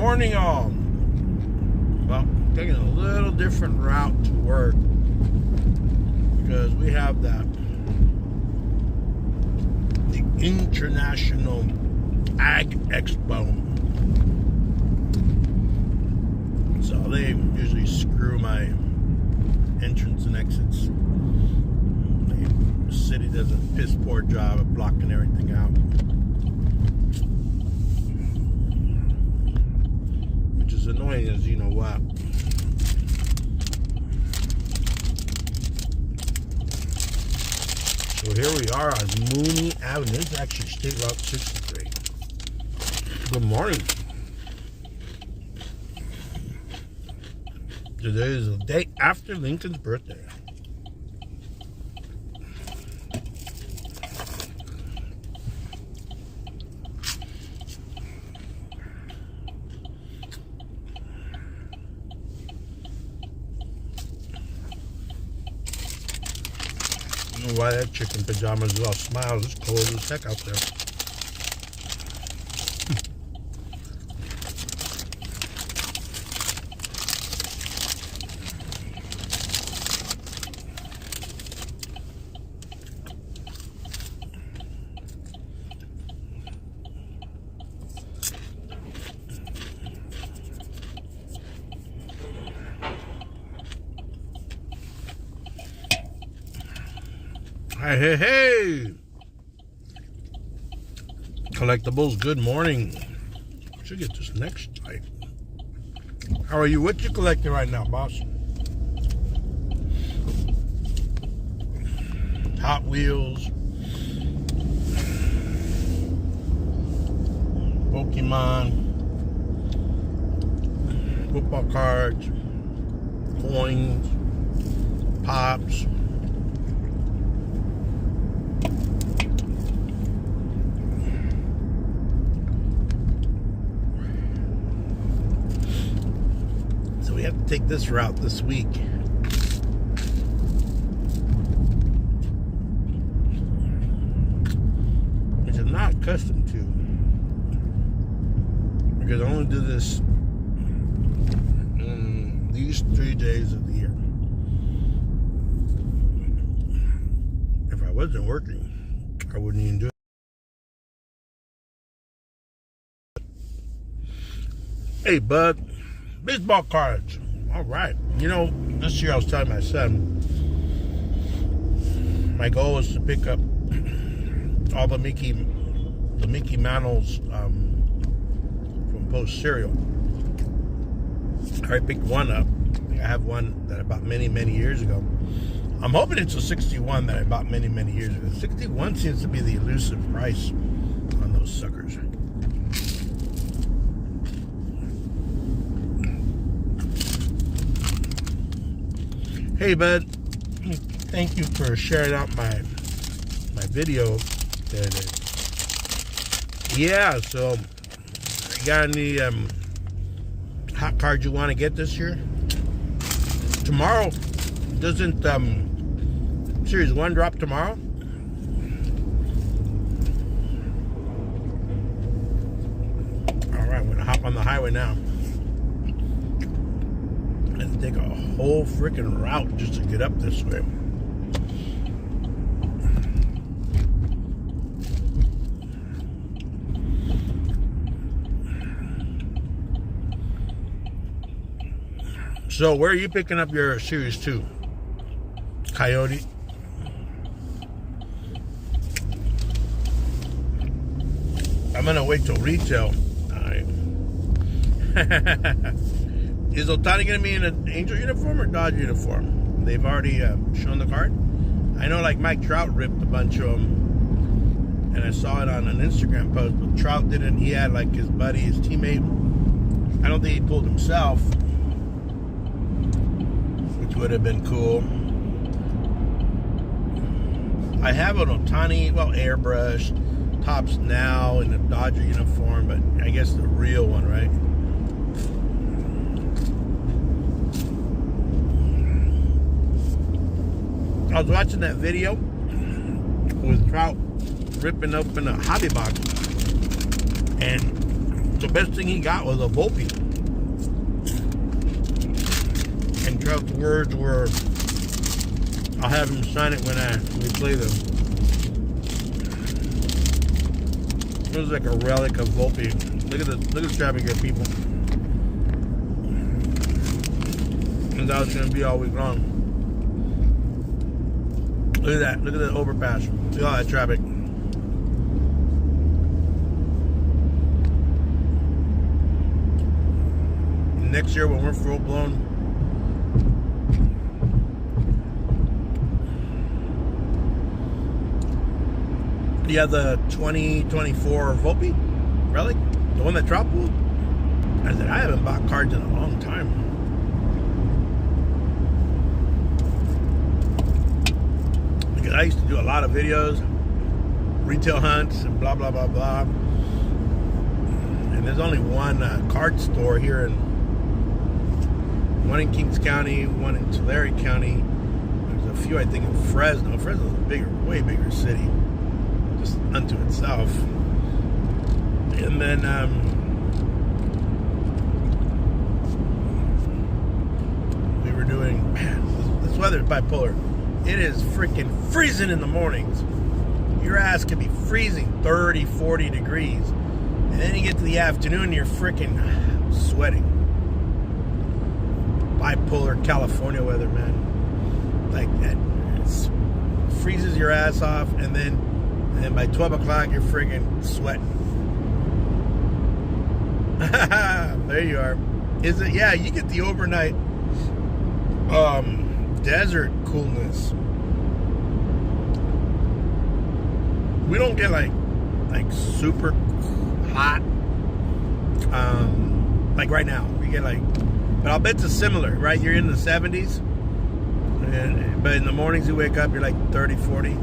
morning, all. Well, taking a little different route to work because we have the International Ag Expo. So they usually screw my entrance and exits. The city does a piss poor job of blocking everything out. Which is annoying as you know what. So here we are on Mooney Avenue. This is actually State Route 63. Good morning. Today is the day after Lincoln's birthday. I don't know why that chick in pajamas is all smiles. It's cold as heck out there. Hey. Collectibles, good morning. Should get this next type. How are you? What you collecting right now, boss? Hot Wheels. Pokemon. Football cards. Coins. Pops. We have to take this route this week. Which I'm not accustomed to. Because I only do this these 3 days of the year. If I wasn't working, I wouldn't even do it. Hey, bud. Baseball cards. All right. You know, this year I was telling my son, my goal is to pick up all the Mickey Mantles from Post cereal. I already picked one up. I have one that I bought many years ago. I'm hoping it's a 61 that I bought many years ago. 61 seems to be the elusive price on those suckers. Hey, bud. Thank you for sharing out my video today. Yeah, so you got any hot cards you want to get this year? Tomorrow, doesn't Series 1 drop tomorrow? Alright, I'm going to hop on the highway now. Take a whole freaking route just to get up this way. So where are you picking up your Series 2? Coyote? I'm gonna wait till retail. Alright. Is Otani going to be in an Angel uniform or Dodge uniform? They've already shown the card. I know like Mike Trout ripped a bunch of them. And I saw it on an Instagram post. But Trout didn't. He had like his buddy, his teammate. I don't think he pulled himself. Which would have been cool. I have an Otani, well, airbrush. Tops now in a Dodger uniform. But I guess the real one, right? I was watching that video with Trout ripping open a hobby box, and The best thing he got was a Volpe. And Trout's words were, I'll have him sign it when we play them. It was like a relic of Volpe. Look at the traffic here, people. And that was gonna be all week long. Look at that. Look at the overpass. Look at all that traffic. Next year when we're full blown, you have the 2024 Volpe Relic, the one that dropped. I said I haven't bought cards in a long time. Because I used to do a lot of videos, retail hunts, and blah blah blah blah. And there's only one card store here one in Kings County, one in Tulare County. There's a few, I think, in Fresno. Fresno's a bigger, way bigger city, just unto itself. And then we were doing, man, this weather is bipolar. It is freaking freezing in the mornings. Your ass can be freezing 30, 40 degrees. And then you get to the afternoon, you're freaking sweating. Bipolar California weather, man. Like that, it freezes your ass off, and then by 12 o'clock you're friggin' sweating. There you are. Is it? Yeah, you get the overnight desert coolness. We don't get like super hot. Like right now, we get like. But I'll bet it's similar, right? You're in the 70s. But in the mornings you wake up, you're like 30, 40.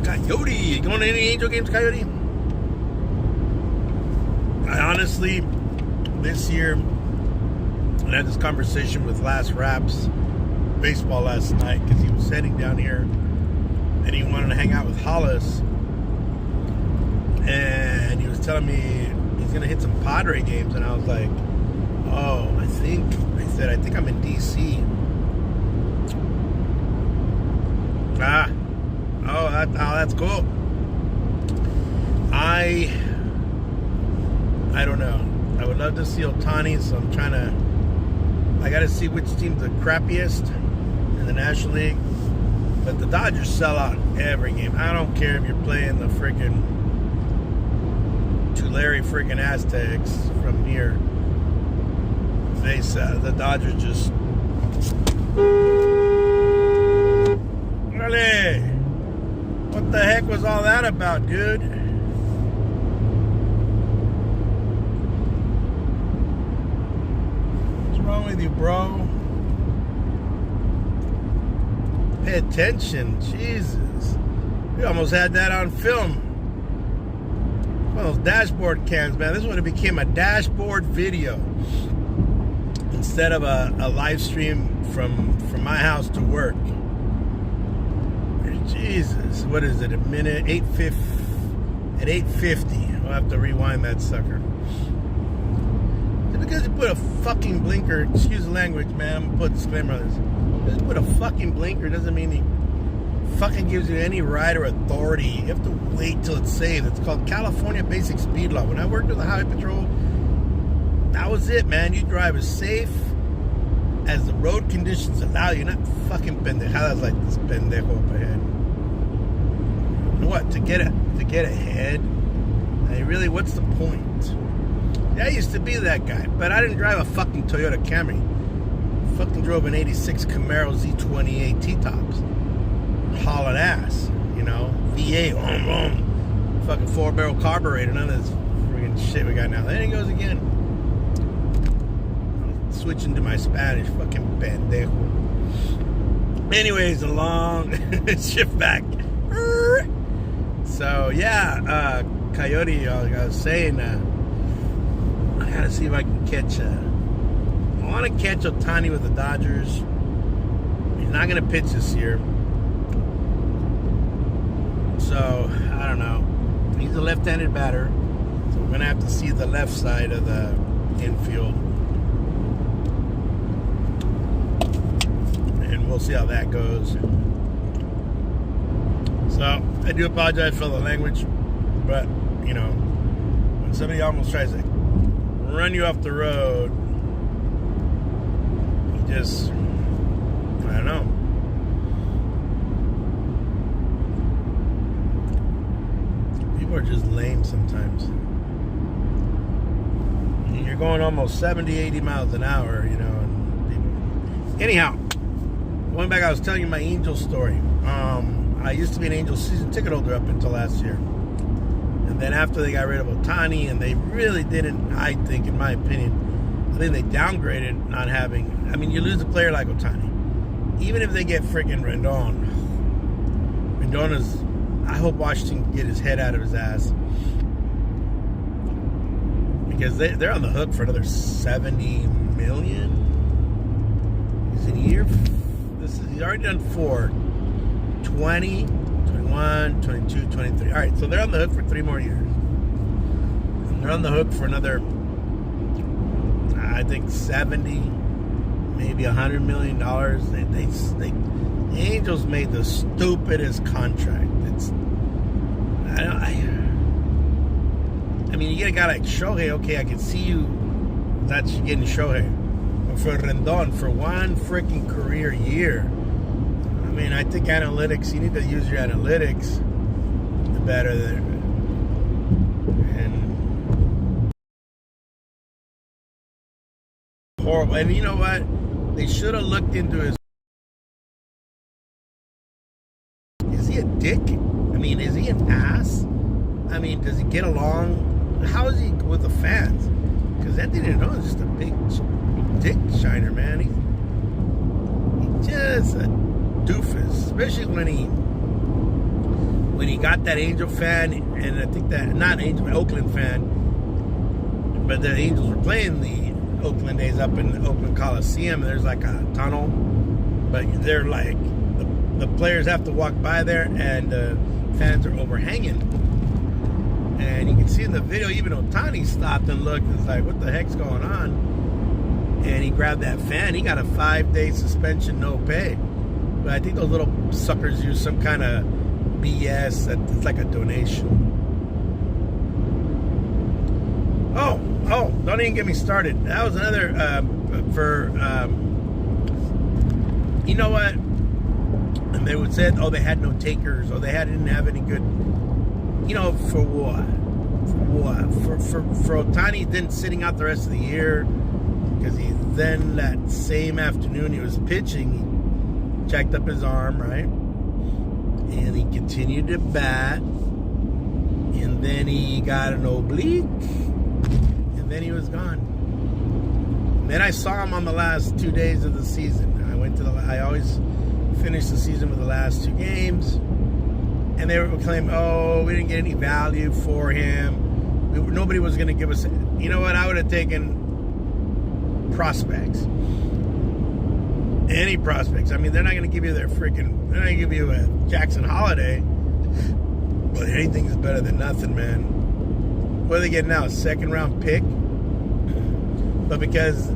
Coyote! You going to any Angel games, Coyote? I honestly, this year, I had this conversation with Last Raps Baseball last night because he was heading down here and he wanted to hang out with Hollis. And he was telling me he's going to hit some Padre games. And I was like, oh, I think I'm in D.C. That's cool. I don't know. I would love to see Ohtani, so I'm trying to. I got to see which team's the crappiest in the National League. But the Dodgers sell out every game. I don't care if you're playing the freaking Tulare freaking Aztecs from here. The Dodgers just. Really? What the heck was all that about, dude? What's wrong with you, bro? Pay attention. Jesus. We almost had that on film. One of those dashboard cams, man. This would have became a dashboard video. Instead of a live stream from my house to work. Jesus, what is it? A minute, 8:50. At 8:50, we'll have to rewind that sucker. Just because you put a fucking blinker, excuse the language, man. I'm gonna put a disclaimer on this. Just put a fucking blinker doesn't mean he fucking gives you any right or authority. You have to wait till it's saved. It's called California Basic Speed Law. When I worked with the Highway Patrol, that was it, man. You drive as safe as the road conditions allow you. Not fucking pendejadas like this pendejo up ahead. What? To get ahead? I mean, really, what's the point? Yeah, I used to be that guy, but I didn't drive a fucking Toyota Camry. I fucking drove an 86 Camaro Z28 T-Tops. Hauling ass, you know? V8, fucking 4-barrel carburetor. None of this freaking shit we got now. There he goes again. Switching to my Spanish, fucking pendejo. Anyways, a long shift back. So yeah, Coyote, I was saying, I gotta see if I can catch. I want to catch Ohtani with the Dodgers. He's not gonna pitch this year, so I don't know. He's a left-handed batter, so we're gonna have to see the left side of the infield, and we'll see how that goes. So I do apologize for the language, but you know, when somebody almost tries to run you off the road, you just, I don't know. People are just lame sometimes. You're going almost 70, 80 miles an hour, you know. And people... Anyhow, going back, I was telling you my Angel story. I used to be an Angel season ticket holder up until last year. And then after they got rid of Ohtani, and they really didn't, I think, in my opinion, I think they downgraded not having, I mean, you lose a player like Ohtani. Even if they get freaking Rendon is, I hope Washington can get his head out of his ass. Because they're on the hook for another $70 million. He's in year, he's already done 4. 20, 21, 22, 23. All right, so they're on the hook for 3 more years. And they're on the hook for another, I think, 70, maybe $100 million. The Angels made the stupidest contract. I mean, you get a guy like Shohei, okay, I can see you, that's you getting Shohei. But for Rendon, for one freaking career year, I mean, I think analytics, you need to use your analytics better than, and horrible. And you know what? They should have looked into his, is he a dick? I mean, is he an ass? I mean, does he get along? How is he with the fans? Because Anthony Rendon is just a big dick shiner, man. He's just a doofus, especially when he got that Angel fan, and I think that, not Angel, Oakland fan, but the Angels were playing the Oakland days up in the Oakland Coliseum, and there's like a tunnel, but they're like, the players have to walk by there, and the fans are overhanging. And you can see in the video, even Ohtani stopped and looked and was like, what the heck's going on? And he grabbed that fan. He got a 5-day suspension, no pay. But I think those little suckers use some kind of BS. It's like a donation. Oh, don't even get me started. That was another, you know what? And they would say, oh, they had no takers, or they didn't have any good, you know, for what? For Ohtani, then sitting out the rest of the year, because he then, that same afternoon he was pitching, he checked up his arm, right? And he continued to bat, and then he got an oblique, and then he was gone. And then I saw him on the last 2 days of the season. I always finish the season with the last 2 games. And they were claiming, oh, we didn't get any value for him. Nobody was going to give us, you know what, I would have taken prospects. Any prospects. I mean, they're not going to give you they're not going to give you a Jackson Holiday. But anything's better than nothing, man. What do they get now? A 2nd round pick? But because,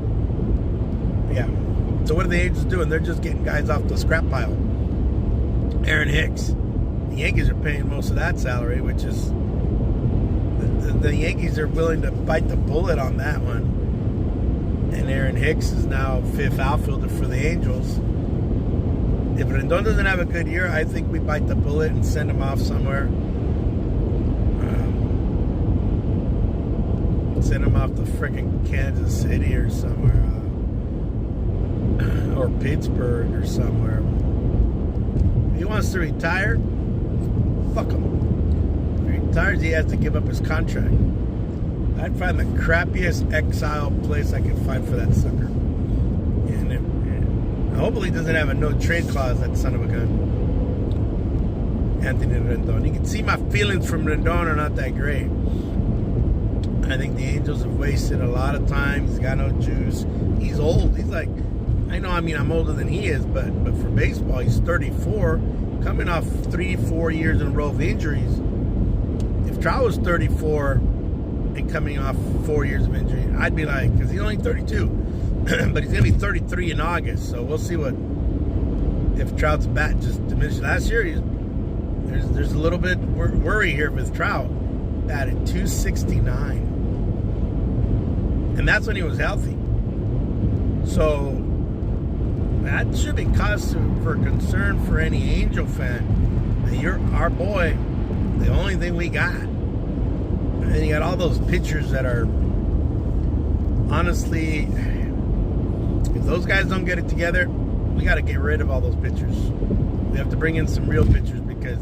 yeah. So what are the Angels doing? They're just getting guys off the scrap pile. Aaron Hicks. The Yankees are paying most of that salary, which is, the Yankees are willing to bite the bullet on that one. And Aaron Hicks is now 5th outfielder for the Angels. If Rendon doesn't have a good year, I think we bite the bullet and send him off somewhere. Send him off to freaking Kansas City or somewhere. Or Pittsburgh or somewhere. If he wants to retire, fuck him. If he retires, he has to give up his contract. I'd find the crappiest exile place I could find for that sucker. And hopefully he doesn't have a no trade clause, that son of a gun. Anthony Rendon. You can see my feelings from Rendon are not that great. I think the Angels have wasted a lot of time. He's got no juice. He's old. He's like, I'm older than he is, but for baseball, he's 34, coming off 3-4 years in a row of injuries. If Trout was 34, and coming off 4 years of injury, I'd be like, because he's only 32, but he's going to be 33 in August. So we'll see if Trout's bat just diminished. Last year, there's a little bit worry here with Trout. Batted 269, and that's when he was healthy. So that should be cause for concern for any Angel fan. That you're our boy, the only thing we got. And you got all those pitchers that are, honestly, if those guys don't get it together, we got to get rid of all those pitchers. We have to bring in some real pitchers because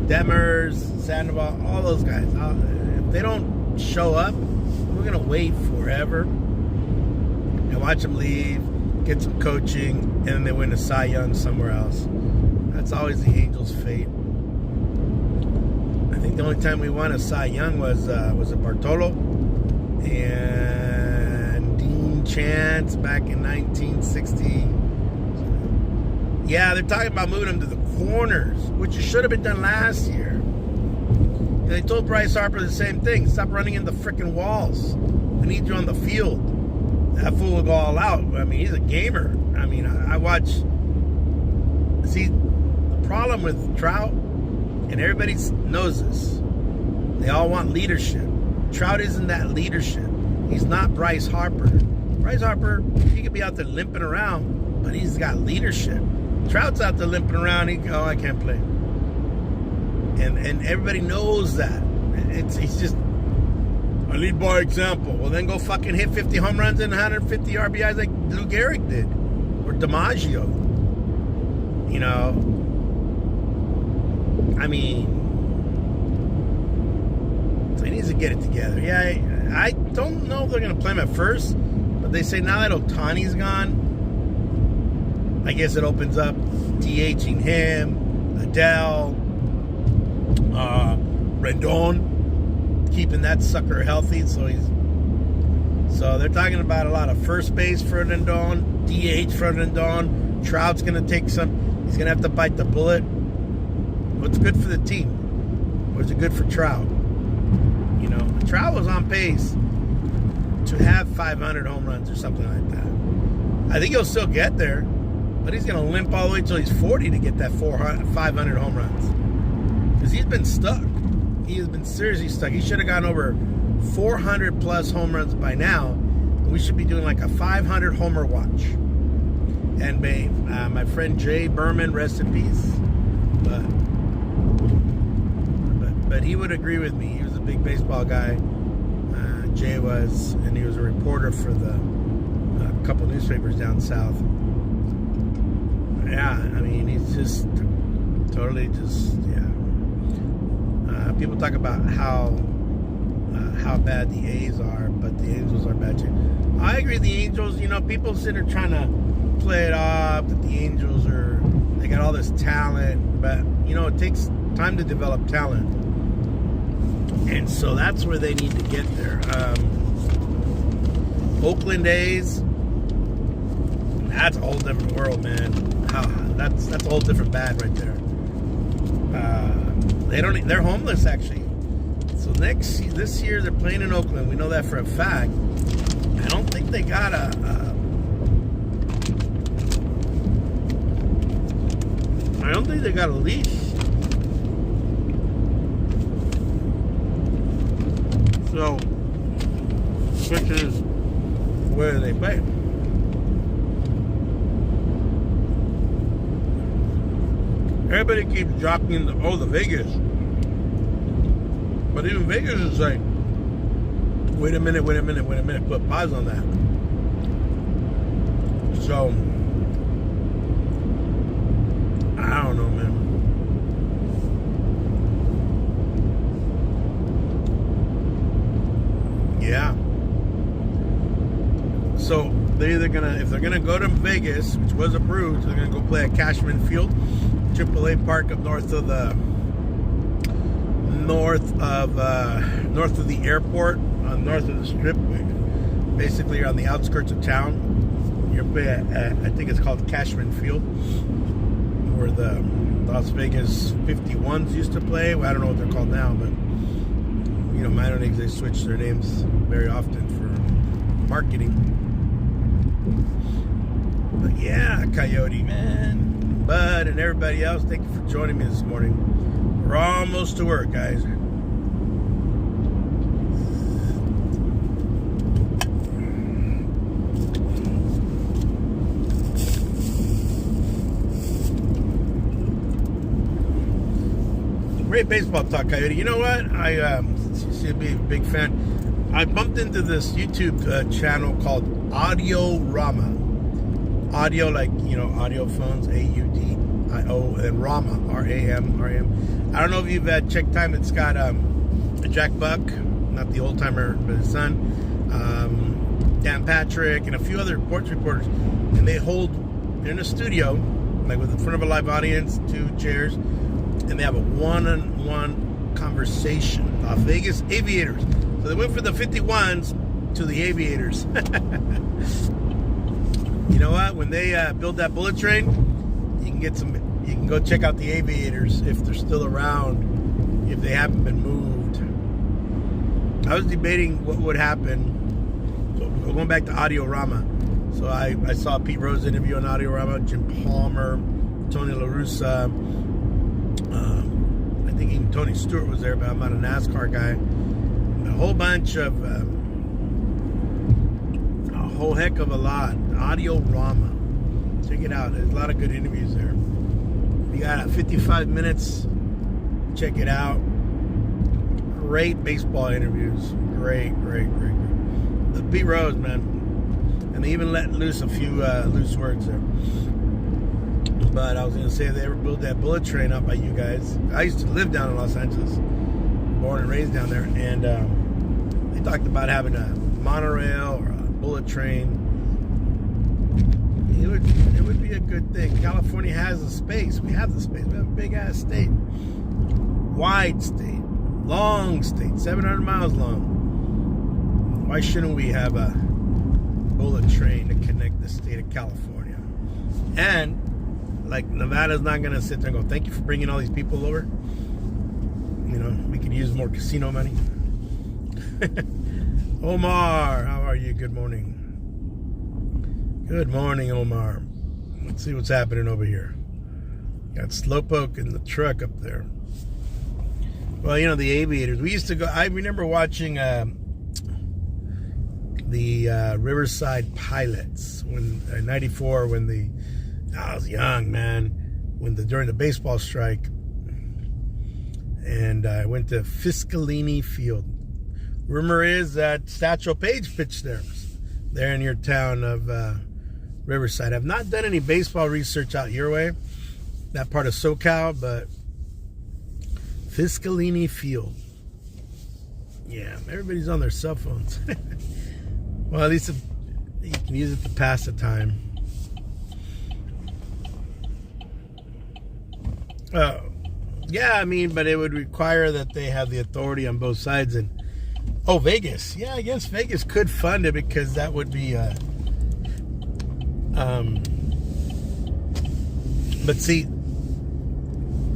Demers, Sandoval, all those guys, if they don't show up, we're going to wait forever and watch them leave, get some coaching, and then they win a Cy Young somewhere else. That's always the Angels' fate. I think the only time we won a Cy Young was it Bartolo and Dean Chance back in 1960. Yeah, they're talking about moving him to the corners, which should have been done last year. They told Bryce Harper the same thing. Stop running into freaking walls. We need you on the field. That fool will go all out. I mean, he's a gamer. I mean, I watch. See, the problem with Trout, and everybody knows this, they all want leadership. Trout isn't that leadership. He's not Bryce Harper. Bryce Harper, he could be out there limping around, but he's got leadership. Trout's out there limping around. I can't play. And everybody knows that. He's just, I lead by example. Well, then go fucking hit 50 home runs and 150 RBIs like Lou Gehrig did. Or DiMaggio. You know? I mean, so he needs to get it together. Yeah, I don't know if they're going to play him at first, but they say now that Ohtani's gone, I guess it opens up DHing him, Adele, Rendon, keeping that sucker healthy. So they're talking about a lot of first base for Rendon, DH for Rendon. Trout's going to take some. He's going to have to bite the bullet. What's good for the team? What's it good for Trout? You know, Trout was on pace to have 500 home runs or something like that. I think he'll still get there. But he's going to limp all the way until he's 40 to get that 500 home runs. Because he's been stuck. He has been seriously stuck. He should have gone over 400 plus home runs by now. We should be doing like a 500 homer watch. And my friend Jay Berman, rest in peace. But he would agree with me. He was a big baseball guy. Jay was, and he was a reporter for a couple newspapers down south. Yeah, I mean, he's just totally yeah. People talk about how bad the A's are, but the Angels are bad too. I agree, the Angels, you know, people sit there trying to play it off that the Angels they got all this talent, but, you know, it takes time to develop talent. And so that's where they need to get there. Oakland A's, that's a whole different world, man. That's a whole different bag right there. They're homeless actually. So this year they're playing in Oakland. We know that for a fact. I don't think they got a leash. So, which is where they play. Everybody keeps jockeying the Vegas. But even Vegas is like, wait a minute, put pause on that. So, I don't know, man. Yeah. So, if they're gonna go to Vegas, which was approved, they're gonna go play at Cashman Field, AAA park up north of the airport, north of the strip, basically on the outskirts of town. You're at, I think it's called Cashman Field, where the Las Vegas 51s used to play. Well, I don't know what they're called now, but Minor leagues, they switch their names very often for marketing. But yeah, Coyote, man, Bud, and everybody else, thank you for joining me this morning. We're almost to work, guys. Great baseball talk, Coyote. You know what? I should be a big fan. I bumped into this YouTube channel called Audio Rama. Audio, like, audio phones, AUDIO, and Rama, RAM. I don't know if you've checked time. It's got Jack Buck, not the old timer, but his son, Dan Patrick, and a few other sports reporters. And they're in a studio, like in front of a live audience, 2 chairs. And they have a one-on-one conversation about Vegas Aviators. So they went from the 51s to the Aviators. You know what? When they build that bullet train, you can go check out the Aviators if they're still around, if they haven't been moved. I was debating what would happen. So going back to Audio Rama. So I saw Pete Rose interview on Audio Rama, Jim Palmer, Tony La Russa. I think even Tony Stewart was there, but I'm not a NASCAR guy. And a whole bunch of, a whole heck of a lot. Audio Rama. Check it out. There's a lot of good interviews there. You got 55 minutes. Check it out. Great baseball interviews. Great. The Pete Rose, man. And they even let loose a few loose words there. But I was going to say, if they ever build that bullet train out by you guys. I used to live down in Los Angeles. Born and raised down there. And they talked about having a monorail or a bullet train. It would be a good thing. California has the space. We have the space. We have a big-ass state. Wide state. Long state. 700 miles long. Why shouldn't we have a bullet train to connect the state of California? And like, Nevada's not going to sit there and go, thank you for bringing all these people over. We could use more casino money. Omar, how are you? Good morning. Good morning, Omar. Let's see what's happening over here. Got Slowpoke in the truck up there. Well, the Aviators. We used to go, I remember watching the Riverside Pilots in '94 when I was young, man, during the baseball strike, and I went to Fiscalini Field. Rumor is that Satchel Paige pitched there in your town of Riverside. I've not done any baseball research out your way, that part of SoCal, but Fiscalini Field. Yeah, everybody's on their cell phones. Well, at least you can use it to pass the time. Yeah, but it would require that they have the authority on both sides. And Vegas. Yeah, I guess Vegas could fund it because that would be but see,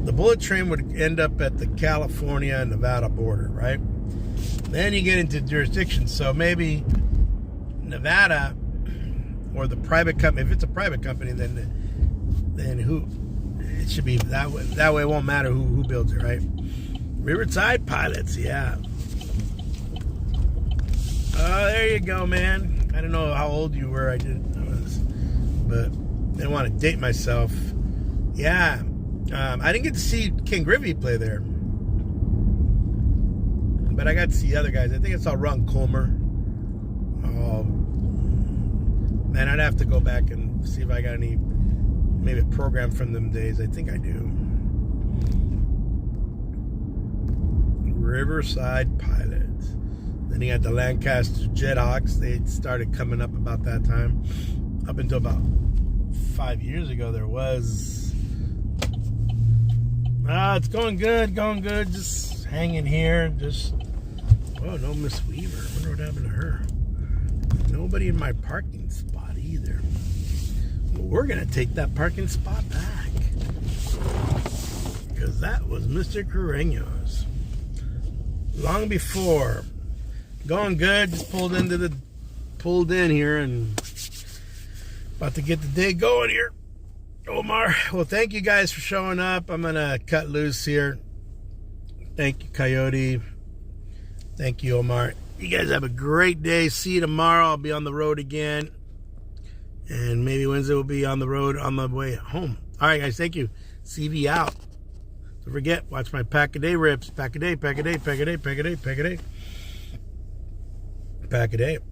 the bullet train would end up at the California and Nevada border, right? Then you get into jurisdictions. So maybe Nevada or the private company, if it's a private company, then who? It should be that way. That way it won't matter who builds it, right? Riverside Pilots, yeah. Oh, there you go, man. I don't know how old you were. I was, but I didn't want to date myself. Yeah. I didn't get to see King Griffey play there. But I got to see other guys. I think I saw Ron Colmer. Oh, man, I'd have to go back and see if I got any, maybe a program from them days. I think I do. Riverside Pilots. Then you got the Lancaster Jethawks. They started coming up about that time. Up until about 5 years ago, there was... it's going good, just hanging here, oh, no Miss Weaver, I wonder what happened to her. Nobody in my parking spot either. Well, we're going to take that parking spot back, because that was Mr. Carreño's. long before. Going good. Just pulled in here and about to get the day going here. Omar, well, thank you guys for showing up. I'm gonna cut loose here. Thank you, Coyote. Thank you, Omar. You guys have a great day. See you tomorrow. I'll be on the road again. And maybe Wednesday we'll be on the road on the way home. All right, guys. Thank you. CV out. Don't forget, watch my pack-a-day rips. Pack-a-day, pack-a-day, pack-a-day, pack-a-day, pack-a-day. Pack-a-day.